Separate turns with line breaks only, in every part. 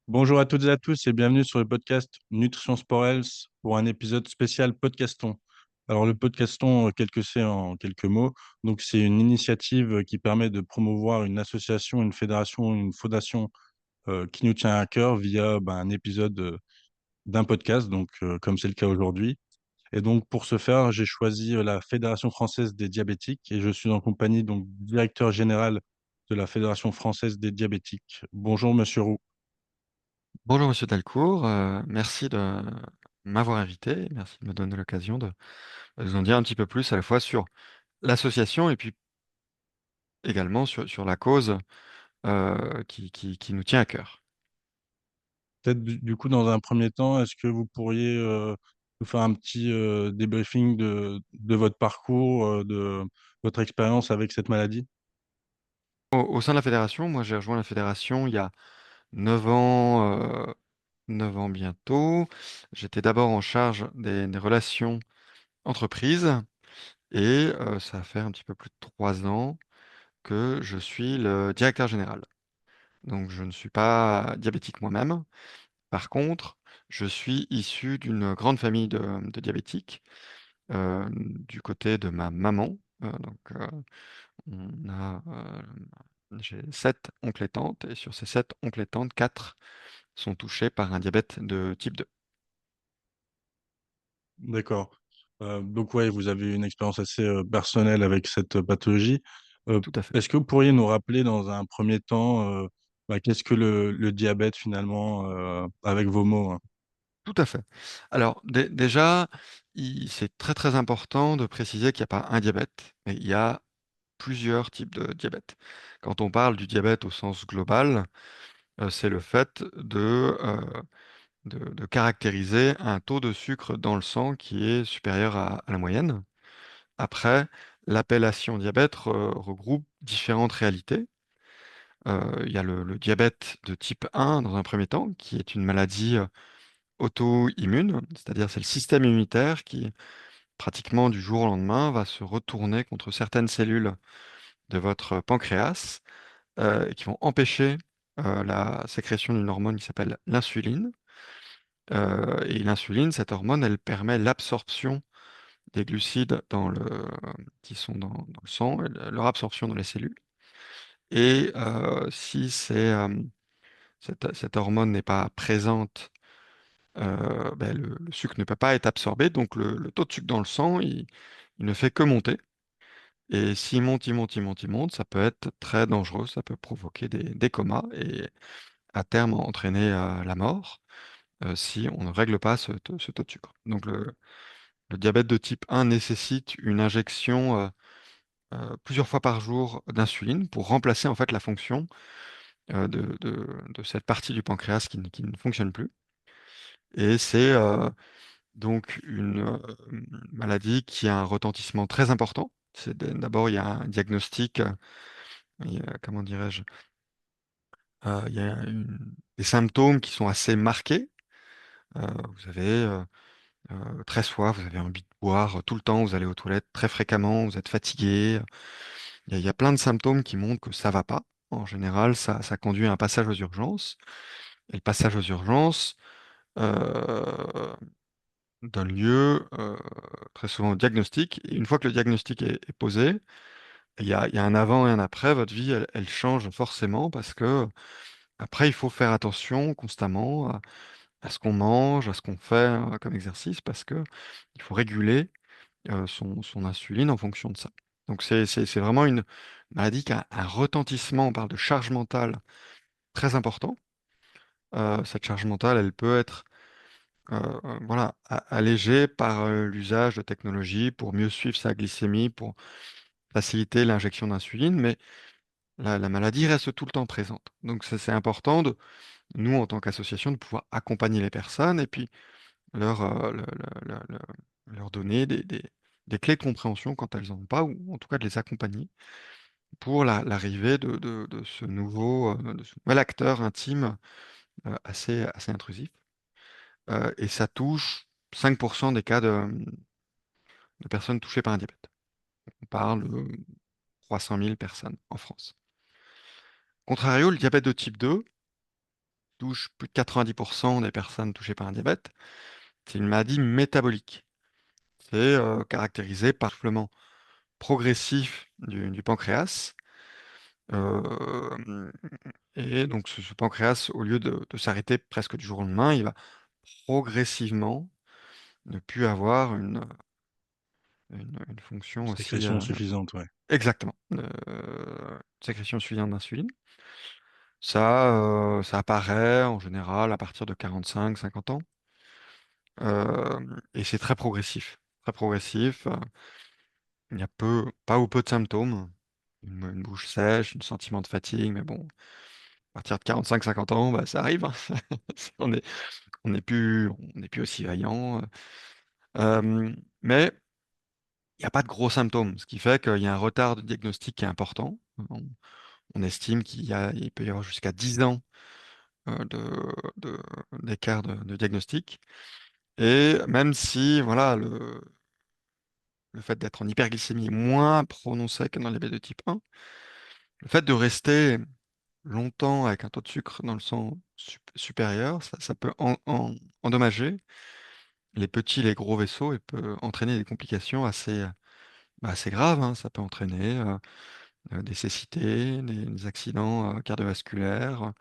Bonjour à toutes et à tous et bienvenue sur le podcast Nutrition Sport Health pour un épisode spécial Podcaston. Alors le Podcaston, quel que c'est en quelques mots, donc c'est une initiative qui permet de promouvoir une association, une fédération, une fondation qui nous tient à cœur via un épisode d'un podcast, donc comme c'est le cas aujourd'hui. Et donc pour ce faire, j'ai choisi la Fédération française des diabétiques et je suis en compagnie donc du directeur général de la Fédération française des diabétiques. Bonjour Monsieur Roux.
Bonjour Monsieur Dalcourt, merci de m'avoir invité, merci de me donner l'occasion de vous en dire un petit peu plus à la fois sur l'association et puis également sur la cause qui nous tient à cœur.
Peut-être du coup, dans un premier temps, est-ce que vous pourriez nous faire un petit débriefing de votre parcours, de votre expérience avec cette maladie?
Au sein de la fédération, moi j'ai rejoint la fédération il y a 9 ans, 9 ans bientôt. J'étais d'abord en charge des relations entreprises et ça fait un petit peu plus de 3 ans que je suis le directeur général. Donc je ne suis pas diabétique moi-même. Par contre, je suis issu d'une grande famille de diabétiques, du côté de ma maman. On a, j'ai 7 oncles et tantes et sur ces 7 oncles et tantes, 4 sont touchés par un diabète de type 2.
D'accord. Donc ouais, vous avez une expérience assez personnelle avec cette pathologie.
Tout à fait.
Est-ce que vous pourriez nous rappeler dans un premier temps qu'est-ce que le diabète finalement avec vos mots, hein?
Tout à fait. Alors déjà, c'est très, très important de préciser qu'il n'y a pas un diabète, mais il y a plusieurs types de diabète. Quand on parle du diabète au sens global, c'est le fait de caractériser un taux de sucre dans le sang qui est supérieur à la moyenne. Après, l'appellation diabète regroupe différentes réalités. Il y a le diabète de type 1 dans un premier temps, qui est une maladie auto-immune, c'est-à-dire c'est le système immunitaire qui, pratiquement du jour au lendemain, va se retourner contre certaines cellules de votre pancréas et qui vont empêcher la sécrétion d'une hormone qui s'appelle l'insuline. Et l'insuline, cette hormone, elle permet l'absorption des glucides qui sont dans le sang, et leur absorption dans les cellules. Et si cette hormone n'est pas présente, ben, le sucre ne peut pas être absorbé, donc le taux de sucre dans le sang, il ne fait que monter. Et s'il monte, il monte, il monte, il monte, ça peut être très dangereux, ça peut provoquer des comas et à terme entraîner la mort si on ne règle pas ce taux de sucre. Donc le diabète de type 1 nécessite une injection plusieurs fois par jour d'insuline pour remplacer en fait la fonction de cette partie du pancréas qui ne fonctionne plus. Et c'est donc une maladie qui a un retentissement très important. D'abord, il y a un diagnostic, comment dirais-je, il y a des symptômes qui sont assez marqués. Vous avez très soif, vous avez envie de boire tout le temps, vous allez aux toilettes très fréquemment, vous êtes fatigué. Il y a plein de symptômes qui montrent que ça va pas. En général, ça conduit à un passage aux urgences. Et le passage aux urgences donne lieu très souvent au diagnostic. Et une fois que le diagnostic est posé, il y a un avant et un après. Votre vie, elle change forcément parce que après, il faut faire attention constamment à ce qu'on mange, à ce qu'on fait comme exercice parce que il faut réguler son insuline en fonction de ça. Donc c'est vraiment une maladie qui a un retentissement, on parle de charge mentale très important. Cette charge mentale, elle peut être voilà, allégée par l'usage de technologies pour mieux suivre sa glycémie, pour faciliter l'injection d'insuline, mais la maladie reste tout le temps présente. Donc c'est important nous, en tant qu'association, de pouvoir accompagner les personnes et puis leur, leur donner des clés de compréhension quand elles n'en ont pas, ou en tout cas de les accompagner pour l'arrivée de ce de ce nouvel acteur intime assez intrusif. Et ça touche 5% des cas de personnes touchées par un diabète. On parle de 300 000 personnes en France. Contrario, le diabète de type 2, touche plus de 90% des personnes touchées par un diabète, c'est une maladie métabolique. C'est caractérisé par l'essoufflement progressif du pancréas. Euh, et donc ce pancréas, au lieu de s'arrêter presque du jour au lendemain, il va progressivement ne plus avoir une fonction aussi
Sécrétion suffisante, ouais.
exactement, sécrétion suffisante d'insuline. Ça apparaît en général à partir de 45-50 ans. Et c'est très progressif. Très progressif. Il y a pas ou peu de symptômes. Une bouche sèche, un sentiment de fatigue, mais bon, à partir de 45-50 ans, bah, ça arrive, hein. On est, on n'est plus aussi vaillant. Mais il n'y a pas de gros symptômes, ce qui fait qu'il y a un retard de diagnostic qui est important. On estime il peut y avoir jusqu'à 10 ans de- d'écart de diagnostic. Et même si voilà, le fait d'être en hyperglycémie est moins prononcé que dans les diabète de type 1, le fait de rester longtemps avec un taux de sucre dans le sang supérieur, ça peut endommager les petits et les gros vaisseaux et peut entraîner des complications assez graves, hein. Ça peut entraîner des cécités, des accidents cardiovasculaires,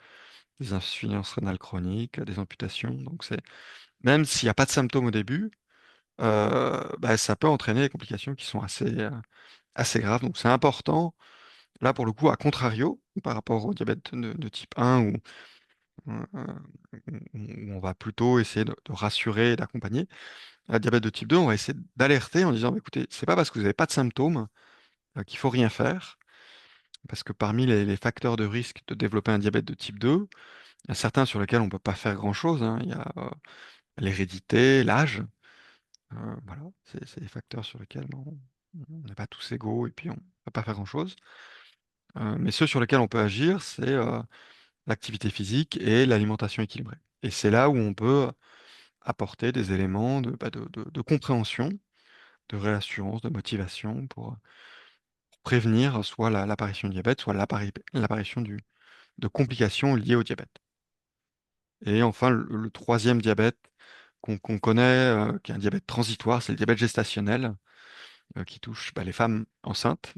des insuffisances rénales chroniques, des amputations. Donc même s'il n'y a pas de symptômes au début, bah, ça peut entraîner des complications qui sont assez graves. Donc c'est important, là pour le coup, à contrario, par rapport au diabète de type 1 où on va plutôt essayer de rassurer et d'accompagner. À diabète de type 2, on va essayer d'alerter en disant, bah, écoutez, c'est pas parce que vous n'avez pas de symptômes qu'il faut rien faire, parce que parmi les facteurs de risque de développer un diabète de type 2, il y a certains sur lesquels on ne peut pas faire grand-chose, hein. Il y a l'hérédité, l'âge. Voilà, c'est des facteurs sur lesquels on n'est pas tous égaux et puis on ne peut pas faire grand-chose. Mais ceux sur lesquels on peut agir, c'est l'activité physique et l'alimentation équilibrée. Et c'est là où on peut apporter des éléments de compréhension, de réassurance, de motivation pour prévenir soit l'apparition du diabète, soit l'apparition de complications liées au diabète. Et enfin, le troisième diabète qu'on connaît, qui est un diabète transitoire, c'est le diabète gestationnel, qui touche bah, les femmes enceintes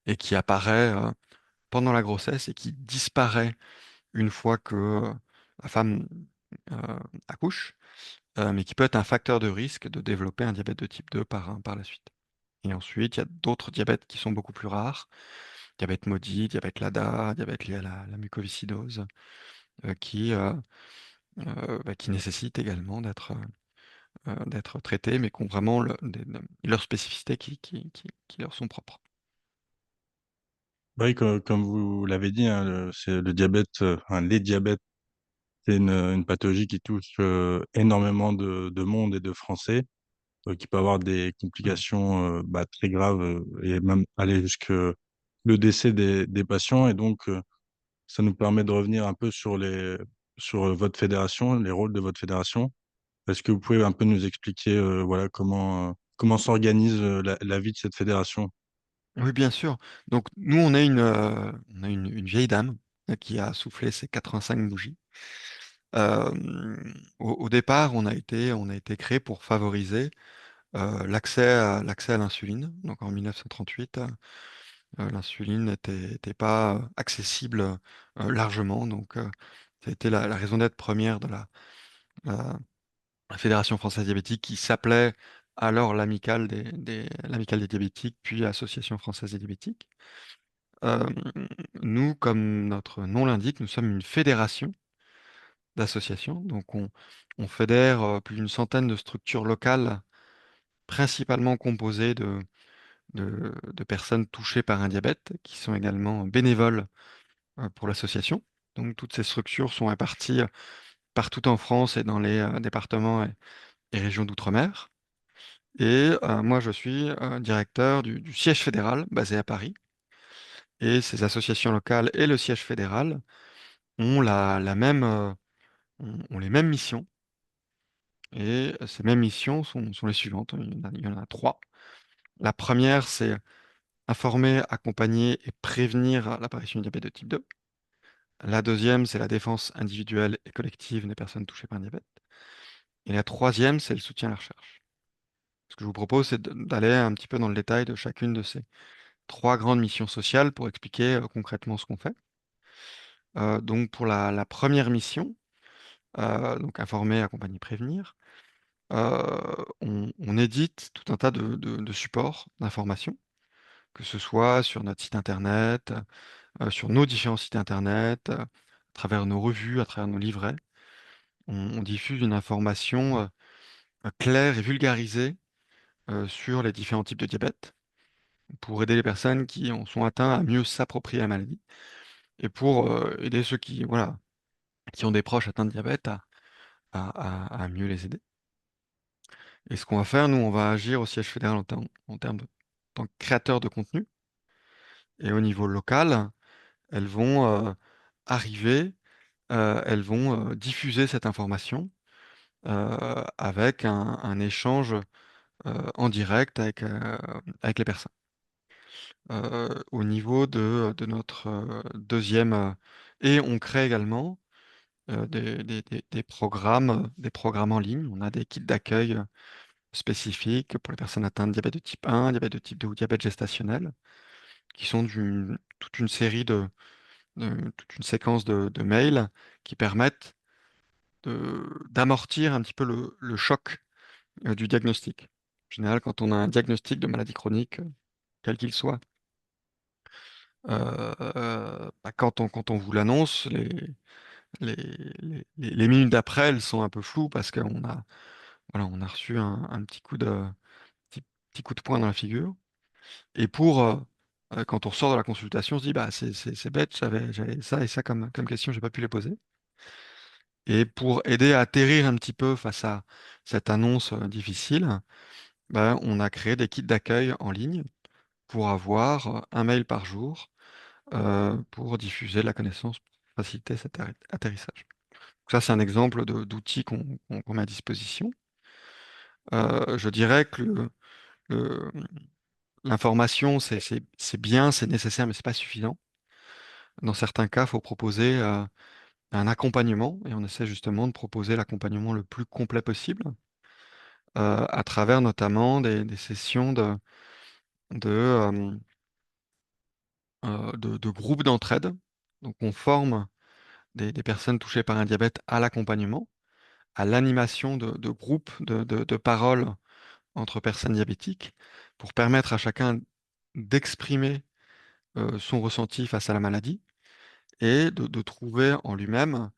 et qui apparaît pendant la grossesse et qui disparaît une fois que la femme euh, accouche, mais qui peut être un facteur de risque de développer un diabète de type 2 par la suite. Et ensuite, il y a d'autres diabètes qui sont beaucoup plus rares. Diabète maudit, diabète LADA, diabète lié à la mucoviscidose, qui nécessitent également d'être traités, mais qui ont vraiment leurs spécificités qui leur sont propres.
Oui, comme vous l'avez dit, hein, c'est le diabète, enfin, les diabètes, c'est une pathologie qui touche énormément de monde et de Français, qui peut avoir des
Mm.
complications bah, très graves et même aller jusque le décès des patients. Et donc, ça nous permet de revenir un peu sur votre fédération, les rôles de votre fédération. Est-ce que vous pouvez un peu nous expliquer voilà, comment s'organise la vie de cette fédération?
Oui, bien sûr. Donc, nous, on a une vieille dame qui a soufflé ses 85 bougies. Euh, au départ, on a été créé pour favoriser l'accès à l'insuline. Donc, en 1938, l'insuline n'était pas accessible largement. Donc, ça a été la raison d'être première de la- la Fédération française diabétique qui s'appelait alors l'Amicale des diabétiques, puis Association française des diabétiques. Euh, Nous, comme notre nom l'indique, nous sommes une fédération d'associations. Donc, on fédère plus d'une centaine de structures locales, principalement composées de personnes touchées par un diabète, qui sont également bénévoles pour l'association. Donc, toutes ces structures sont réparties partout en France et dans les départements et régions d'outre-mer. Et moi, je suis directeur du siège fédéral basé à Paris. Et ces associations locales et le siège fédéral ont ont les mêmes missions. Et ces mêmes missions sont les suivantes. Il y en a trois. La première, c'est informer, accompagner et prévenir l'apparition du diabète de type 2. La deuxième, c'est la défense individuelle et collective des personnes touchées par un diabète. Et la troisième, c'est le soutien à la recherche. Ce que je vous propose, c'est d'aller un petit peu dans le détail de chacune de ces trois grandes missions sociales pour expliquer concrètement ce qu'on fait. Donc pour la première mission, donc informer, accompagner, prévenir, on édite tout un tas de supports d'information, que ce soit sur notre site internet, sur nos différents sites internet, à travers nos revues, à travers nos livrets. On diffuse une information claire et vulgarisée sur les différents types de diabète pour aider les personnes qui en sont atteintes à mieux s'approprier la maladie et pour aider ceux qui, voilà, qui ont des proches atteints de diabète à mieux les aider. Et ce qu'on va faire, nous, on va agir au siège fédéral en termes de en tant que créateur de contenu. Et au niveau local, elles vont arriver, elles vont diffuser cette information avec un échange en direct avec les personnes. Au niveau de notre deuxième... et on crée également des programmes en ligne. On a des kits d'accueil spécifiques pour les personnes atteintes de diabète de type 1, diabète de type 2 ou diabète gestationnel, qui sont toute une série toute une séquence de mails qui permettent d'amortir un petit peu le choc du diagnostic. En général, quand on a un diagnostic de maladie chronique, quel qu'il soit, bah, quand on vous l'annonce, les, les minutes d'après, elles sont un peu floues parce qu'on a, voilà, on a reçu un petit, petit coup de poing dans la figure. Et quand on ressort de la consultation, on se dit, bah, c'est bête, j'avais ça et ça comme question, j'ai pas pu les poser. Et pour aider à atterrir un petit peu face à cette annonce difficile, bah, on a créé des kits d'accueil en ligne pour avoir un mail par jour pour diffuser la connaissance, pour faciliter cet atterrissage. Donc ça, c'est un exemple d'outils qu'on met à disposition. Je dirais que le- l'information, c'est bien, c'est nécessaire, mais c'est pas suffisant. Dans certains cas, il faut proposer un accompagnement, et on essaie justement de proposer l'accompagnement le plus complet possible, à travers notamment des sessions de, euh, de groupes d'entraide. Donc on forme des personnes touchées par un diabète à l'accompagnement, à l'animation de groupes de parole entre personnes diabétiques, pour permettre à chacun d'exprimer son ressenti face à la maladie et de trouver en lui-même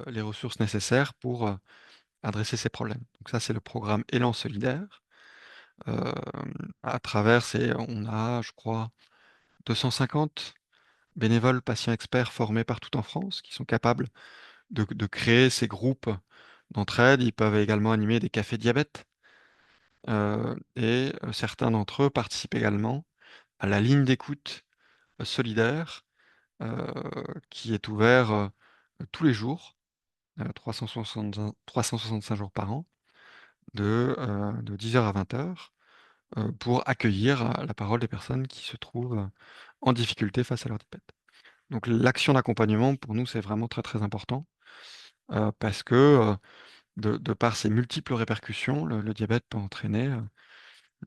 les ressources nécessaires pour adresser ses problèmes. Donc ça, c'est le programme Élan solidaire. Euh, on a, je crois, 250 bénévoles patients experts formés partout en France qui sont capables de créer ces groupes d'entraide. Ils peuvent également animer des cafés diabète. Certains d'entre eux participent également à la ligne d'écoute solidaire euh, qui est ouvert tous les jours, 365 jours par an, de 10h à 20h, pour accueillir la parole des personnes qui se trouvent en difficulté face à leur diabète. Donc l'action d'accompagnement, pour nous, c'est vraiment très très important, parce que de par ses multiples répercussions, le diabète peut entraîner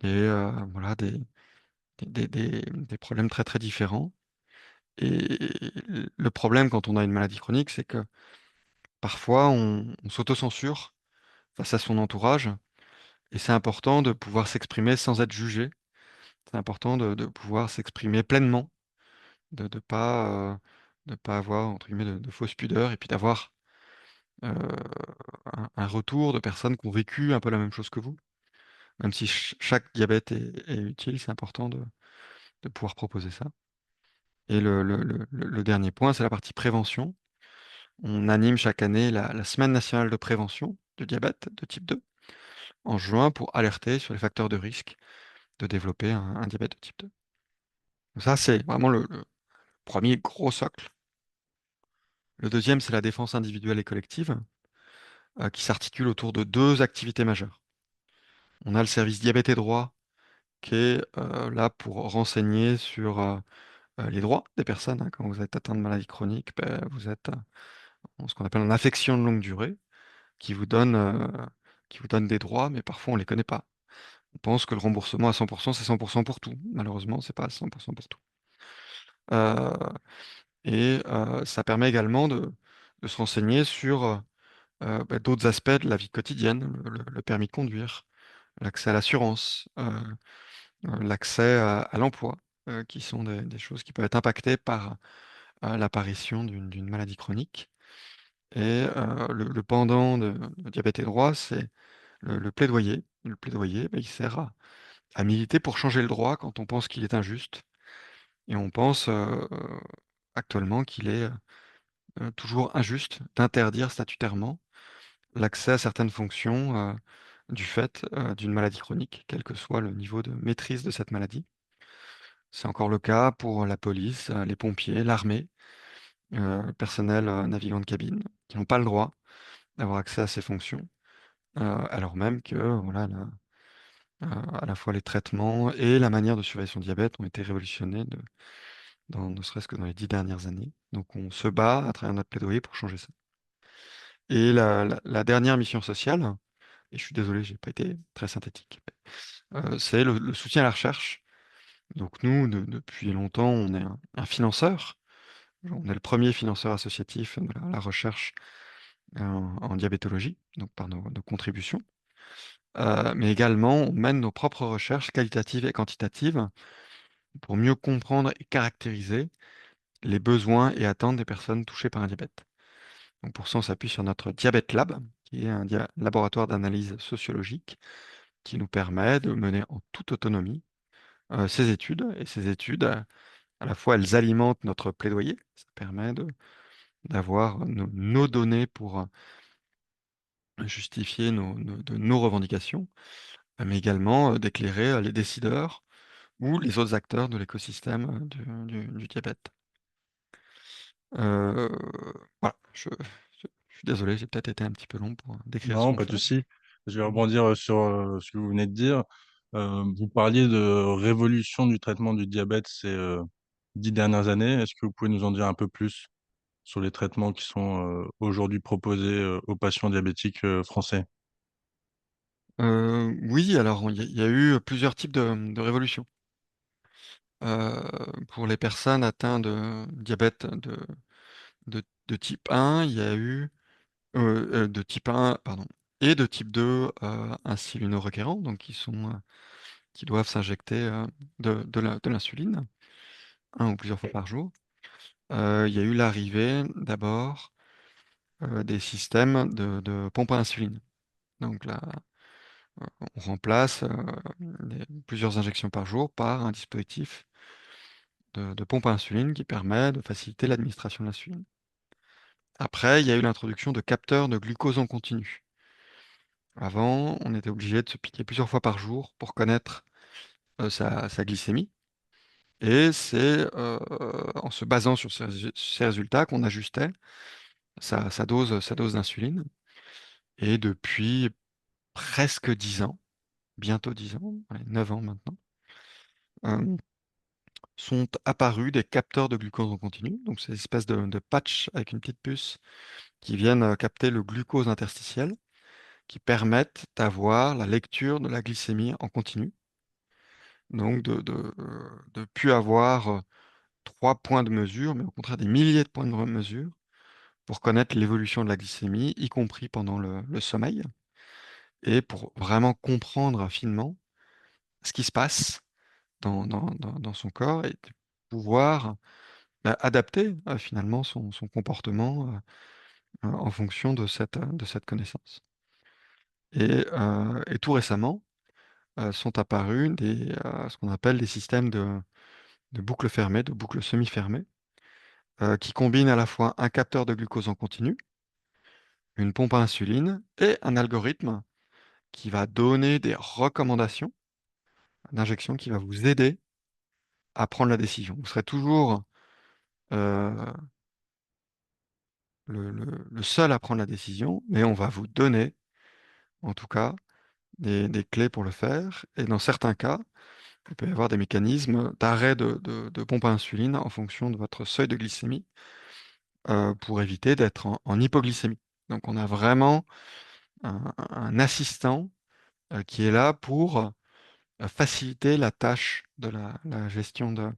voilà, des problèmes très très différents. Et le problème quand on a une maladie chronique, c'est que parfois on s'autocensure face à son entourage, et c'est important de pouvoir s'exprimer sans être jugé. C'est important de pouvoir s'exprimer pleinement, de pas avoir entre guillemets de fausses pudeurs, et puis d'avoir euh, un retour de personnes qui ont vécu un peu la même chose que vous. Même si chaque diabète est utile, c'est important de pouvoir proposer ça. Et le dernier point, c'est la partie prévention. On anime chaque année la Semaine nationale de prévention du diabète de type 2 en juin pour alerter sur les facteurs de risque de développer un diabète de type 2. Donc ça, c'est vraiment le premier gros socle. Le deuxième, c'est la défense individuelle et collective, qui s'articule autour de deux activités majeures. On a le service diabète et droit, qui est là pour renseigner sur les droits des personnes, hein. Quand vous êtes atteint de maladie chronique, ben, vous êtes en ce qu'on appelle en affection de longue durée, qui vous donne, euh, qui vous donne des droits, mais parfois on les connaît pas. On pense que le remboursement à 100%, c'est 100% pour tout. Malheureusement, c'est pas 100% pour tout. Euh, Ça permet également de se renseigner sur bah, d'autres aspects de la vie quotidienne, le permis de conduire, l'accès à l'assurance, l'accès à l'emploi, qui sont des choses qui peuvent être impactées par l'apparition d'une maladie chronique. Et le pendant de diabète et droit, c'est le plaidoyer. Le plaidoyer, bah, il sert à militer pour changer le droit quand on pense qu'il est injuste. Et on pense actuellement qu'il est toujours injuste d'interdire statutairement l'accès à certaines fonctions du fait d'une maladie chronique, quel que soit le niveau de maîtrise de cette maladie. C'est encore le cas pour la police, les pompiers, l'armée, le personnel navigant de cabine, qui n'ont pas le droit d'avoir accès à ces fonctions, alors même que voilà, à la fois les traitements et la manière de surveiller son diabète ont été révolutionnés ne serait-ce que dans les 10 dernières années. Donc on se bat à travers notre plaidoyer pour changer ça. Et la dernière mission sociale, et je suis désolé, j'ai pas été très synthétique, c'est le soutien à la recherche. Donc nous, depuis longtemps, on est un financeur. On est le premier financeur associatif de la recherche en diabétologie, donc par nos contributions. Mais également, on mène nos propres recherches qualitatives et quantitatives pour mieux comprendre et caractériser les besoins et attentes des personnes touchées par un diabète. Donc pour ça, on s'appuie sur notre Diabète Lab, qui est un laboratoire d'analyse sociologique qui nous permet de mener en toute autonomie ces études. Et ces études, à la fois, elles alimentent notre plaidoyer. Ça permet d'avoir nos données pour justifier de nos revendications, mais également d'éclairer les décideurs ou les autres acteurs de l'écosystème du diabète. Euh, voilà, je suis désolé, j'ai peut-être été un petit peu long pour décrire ce
Non,
qu'on
pas de
fait.
souci. Je vais rebondir sur ce que vous venez de dire. Vous parliez de révolution du traitement du diabète ces 10 dernières années. Est-ce que vous pouvez nous en dire un peu plus sur les traitements qui sont aujourd'hui proposés aux patients diabétiques français?
Oui, alors il y a eu plusieurs types de révolutions. Pour les personnes atteintes de diabète de type 1, il y a eu de type 1, pardon, et de type 2 insulino-requérants, donc qui doivent s'injecter de l'insuline, un ou plusieurs fois par jour. Il y a eu l'arrivée d'abord des systèmes de pompes à insuline. Donc là, on remplace plusieurs injections par jour par un dispositif de pompe à insuline qui permet de faciliter l'administration de l'insuline. Après, il y a eu l'introduction de capteurs de glucose en continu. Avant, on était obligé de se piquer plusieurs fois par jour pour connaître sa glycémie. Et c'est en se basant sur ces résultats qu'on ajustait sa dose d'insuline. Et depuis presque 10 ans, bientôt 10 ans, allez, 9 ans maintenant, euh, sont apparus des capteurs de glucose en continu. Donc, c'est des espèces de patchs avec une petite puce qui viennent capter le glucose interstitiel, qui permettent d'avoir la lecture de la glycémie en continu. Donc, de plus avoir 3 points de mesure, mais au contraire des milliers de points de mesure pour connaître l'évolution de la glycémie, y compris pendant le sommeil, et pour vraiment comprendre finement ce qui se passe dans son corps et de pouvoir adapter finalement son comportement en fonction de cette connaissance. Et tout récemment sont apparus ce qu'on appelle des systèmes de boucles fermées, de boucles semi-fermées, qui combinent à la fois un capteur de glucose en continu, une pompe à insuline et un algorithme qui va donner des recommandations d'injection qui va vous aider à prendre la décision. Vous serez toujours euh, le seul à prendre la décision, mais on va vous donner, en tout cas, des clés pour le faire. Et dans certains cas, il peut y avoir des mécanismes d'arrêt de pompe à insuline en fonction de votre seuil de glycémie pour éviter d'être en hypoglycémie. Donc on a vraiment un assistant qui est là pour faciliter la tâche de la gestion de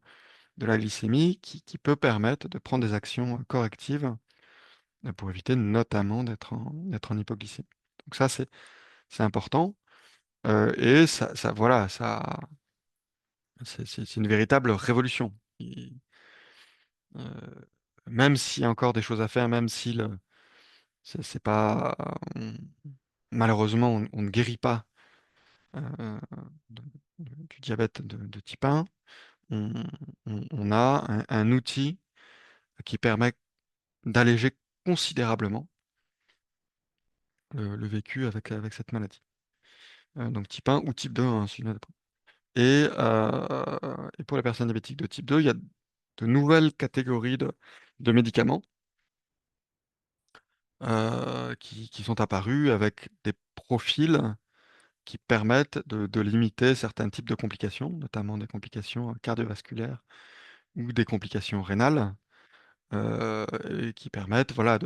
la glycémie qui peut permettre de prendre des actions correctives pour éviter notamment d'être en hypoglycémie. Donc ça, c'est important. Et voilà, c'est une véritable révolution. Euh, Même s'il y a encore des choses à faire, même si c'est pas, malheureusement, on ne guérit pas euh, de- du diabète de type 1, on, on a un outil qui permet d'alléger considérablement le vécu avec cette maladie. Donc type 1 ou type 2, hein, si et pour les personnes diabétiques de type 2, il y a de nouvelles catégories de médicaments qui sont apparus avec des profils qui permettent de limiter certains types de complications, notamment des complications cardiovasculaires ou des complications rénales, et qui permettent voilà,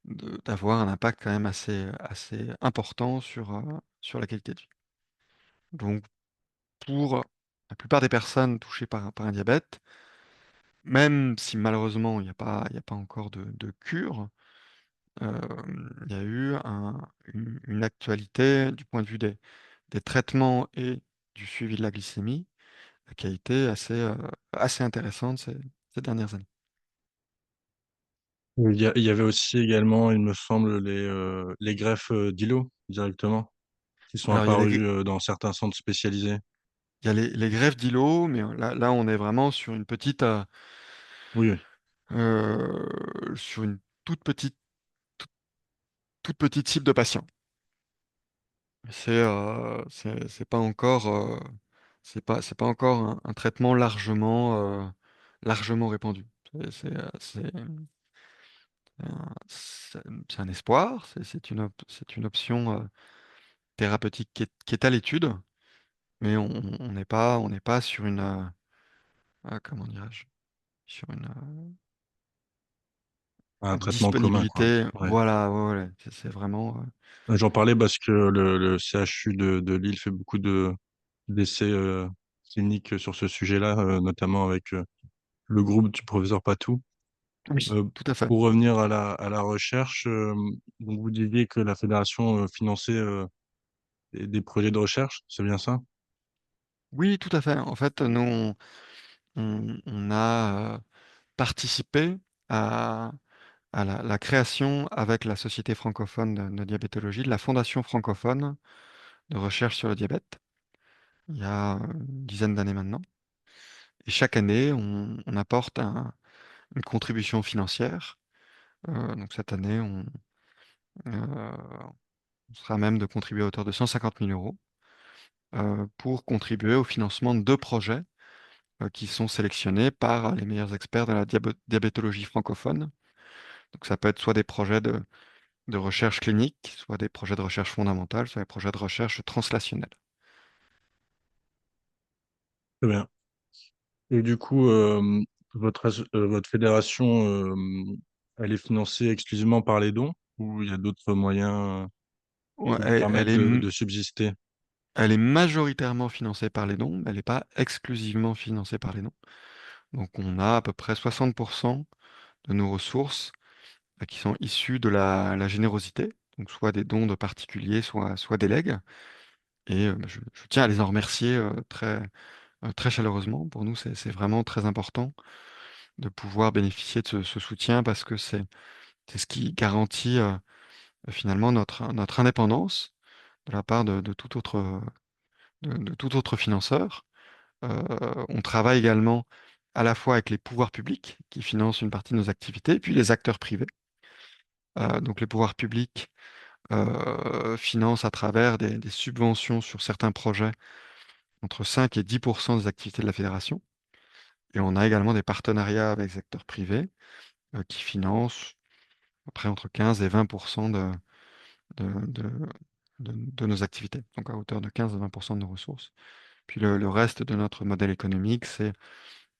d'avoir un impact quand même assez important sur la qualité de vie. Donc, pour la plupart des personnes touchées par un diabète, même si malheureusement il y a pas encore de cure, il y a eu une actualité du point de vue des traitements et du suivi de la glycémie qui a été assez intéressante ces dernières années.
Il y avait aussi également, il me semble, les greffes d'îlot directement, qui sont
Alors,
apparues dans certains centres spécialisés.
il y a les greffes d'îlot, mais là, on est vraiment sur
Oui, oui.
sur une toute, toute petite cible de patients. C'est pas encore, c'est pas encore un traitement largement répandu. C'est un espoir, c'est une option thérapeutique qui est à l'étude, mais on n'est pas sur comment dirais-je, sur
Un
une
traitement commun, quoi.
disponibilité.
Ouais.
Voilà, ouais, ouais, c'est vraiment.
J'en parlais parce que le CHU de Lille fait beaucoup d'essais cliniques sur ce sujet-là, notamment avec le groupe du professeur Patou.
Oui,
Euh,
tout à fait.
pour revenir à la recherche, donc vous disiez que la fédération finançait des projets de recherche, c'est bien ça?
Oui, tout à fait. En fait, nous, on a participé à, à la création avec la Société francophone de diabétologie, de la Fondation francophone de recherche sur le diabète, il y a une dizaine d'années maintenant. Et chaque année, on apporte une contribution financière. Donc cette année, euh, on sera à même de contribuer à hauteur de 150 000 euros pour contribuer au financement de deux projets qui sont sélectionnés par les meilleurs experts de la diabétologie francophone. Donc ça peut être soit des projets de recherche clinique, soit des projets de recherche fondamentale, soit des projets de recherche translationnelle.
Très bien. Et du coup, votre fédération, elle est financée exclusivement par les dons ou il y a d'autres moyens
Ouais,
qui vous permettent de subsister?
elle est majoritairement financée par les dons, mais elle n'est pas exclusivement financée par les dons. Donc on a à peu près 60% de nos ressources qui sont issues de la générosité, donc soit des dons de particuliers, soit des legs. Et je tiens à les en remercier très chaleureusement. Pour nous, c'est vraiment très important de pouvoir bénéficier de ce soutien parce que c'est ce qui garantit finalement notre indépendance de la part de de tout autre financeur. On travaille également à la fois avec les pouvoirs publics qui financent une partie de nos activités, et puis les acteurs privés. Donc les pouvoirs publics financent à travers des subventions sur certains projets entre 5 et 10% des activités de la fédération. Et on a également des partenariats avec les acteurs privés qui financent après entre 15 et 20% de, de- de nos activités, donc à hauteur de 15 à 20% de nos ressources. Puis le reste de notre modèle économique, c'est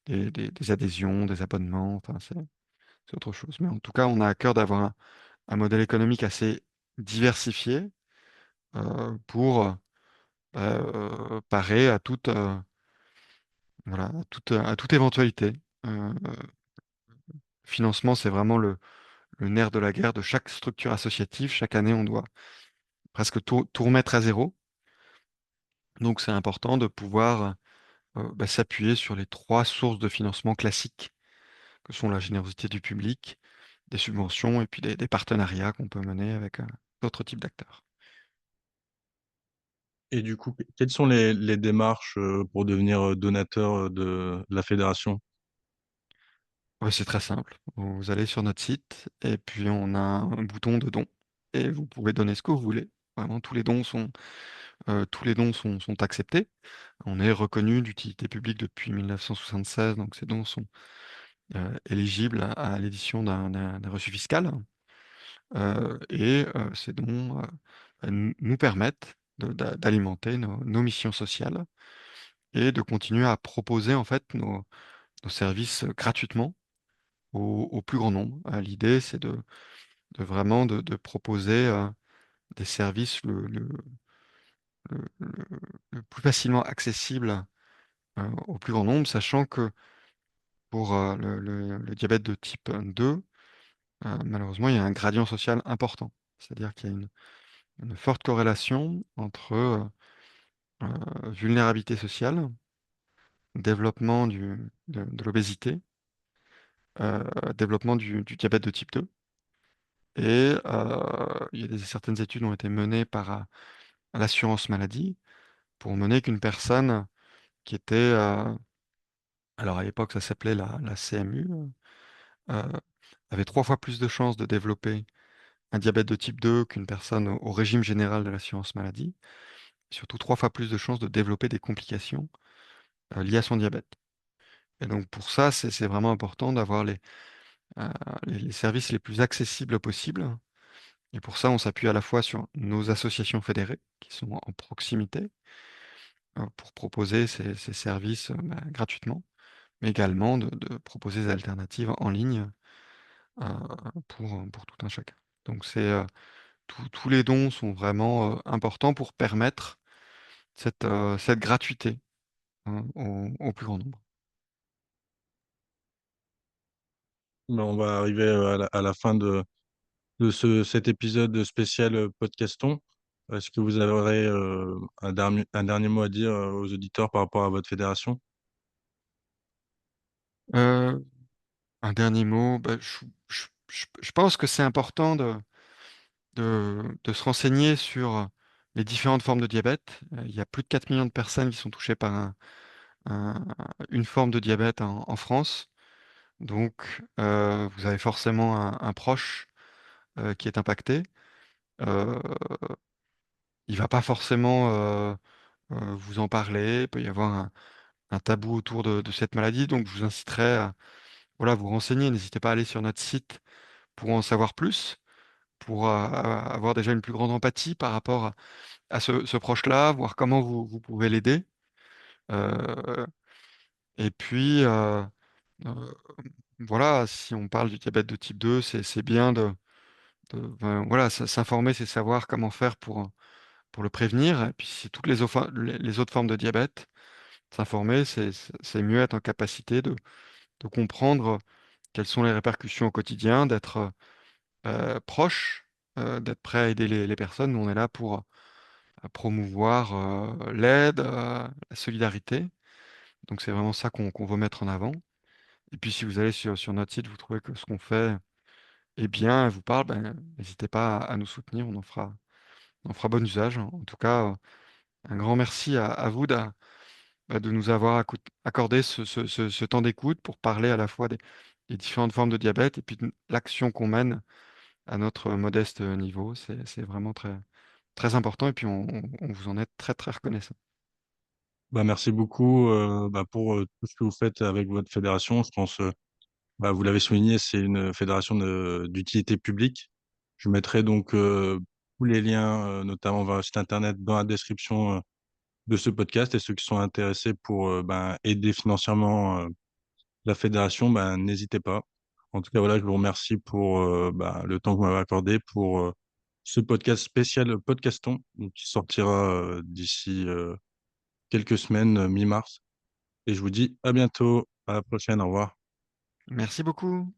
des adhésions, des abonnements, enfin, c'est autre chose. Mais en tout cas, on a à cœur d'avoir un modèle économique assez diversifié pour parer à voilà, à toute éventualité. Financement, c'est vraiment le nerf de la guerre de chaque structure associative. Chaque année, on doit presque tout remettre à zéro. Donc, c'est important de pouvoir s'appuyer sur les trois sources de financement classiques, que sont la générosité du public, des subventions et puis des partenariats qu'on peut mener avec d'autres types d'acteurs.
Et du coup, quelles sont les démarches pour devenir donateur de la fédération?
Ouais, c'est très simple. Vous allez sur notre site et puis on a un bouton de don et vous pouvez donner ce que vous voulez. Vraiment, tous les dons sont acceptés. On est reconnu d'utilité publique depuis 1976, donc ces dons sont éligibles à l'édition d'un reçu fiscal. Ces dons nous permettent d'alimenter nos missions sociales et de continuer à proposer en fait nos services gratuitement au plus grand nombre. L'idée, c'est de vraiment de proposer des services le- le plus facilement accessibles au plus grand nombre, sachant que pour le diabète de type 2, malheureusement, il y a un gradient social important. C'est-à-dire qu'il y a une forte corrélation entre vulnérabilité sociale, développement de l'obésité, euh, développement du diabète de type 2. Il y a certaines études ont été menées par l'assurance maladie pour mener qu'une personne qui était, alors à l'époque ça s'appelait la CMU, euh, avait 3 fois plus de chances de développer un diabète de type 2 qu'une personne au régime général de l'assurance maladie, surtout 3 fois plus de chances de développer des complications liées à son diabète. Et donc pour ça, c'est vraiment important d'avoir euh, les services les plus accessibles possibles. Et pour ça, on s'appuie à la fois sur nos associations fédérées, qui sont en proximité, pour proposer ces services gratuitement, mais également de proposer des alternatives en ligne euh, pour tout un chacun. Donc tous les dons sont vraiment importants pour permettre cette gratuité au plus grand nombre.
Ben, on va arriver à la fin de cet épisode spécial podcaston. Est-ce que vous aurez un dernier mot à dire aux auditeurs par rapport à votre fédération?
Euh, un dernier mot, je pense que c'est important de se renseigner sur les différentes formes de diabète. Il y a plus de 4 millions de personnes qui sont touchées par un- une forme de diabète en France. Donc, vous avez forcément un proche qui est impacté. Euh, il va pas forcément vous en parler. Il peut y avoir un tabou autour de cette maladie. Donc, je vous inciterai à voilà, vous renseigner. N'hésitez pas à aller sur notre site pour en savoir plus, pour avoir déjà une plus grande empathie par rapport à ce proche-là, voir comment vous pouvez l'aider. Euh, et puis, euh, voilà, si on parle du diabète de type 2, c'est bien ben, voilà, s'informer, c'est savoir comment faire pour le prévenir. Et puis, si toutes les autres formes de diabète, s'informer, c'est mieux être en capacité de comprendre quelles sont les répercussions au quotidien, d'être proche, d'être prêt à aider les personnes. Nous, on est là pour promouvoir l'aide, la solidarité. Donc, c'est vraiment ça qu'on veut mettre en avant. Et puis, si vous allez sur notre site, vous trouvez que ce qu'on fait est bien, vous parle, ben, n'hésitez pas à nous soutenir, on en fera bon usage. En tout cas, un grand merci à vous de nous avoir accordé ce temps d'écoute pour parler à la fois des différentes formes de diabète et puis de l'action qu'on mène à notre modeste niveau. C'est vraiment très, très important et puis on vous en est très, très reconnaissant.
Bah, merci beaucoup pour tout ce que vous faites avec votre fédération. Je pense, vous l'avez souligné, c'est une fédération d'utilité publique. Je mettrai donc tous les liens, notamment vers le site internet, dans la description de ce podcast et ceux qui sont intéressés pour aider financièrement la fédération, n'hésitez pas. En tout cas, voilà, je vous remercie pour le temps que vous m'avez accordé pour ce podcast spécial Podcaston, donc, qui sortira d'ici quelques semaines, mi-mars. Et je vous dis à bientôt, à la prochaine, au revoir.
Merci beaucoup.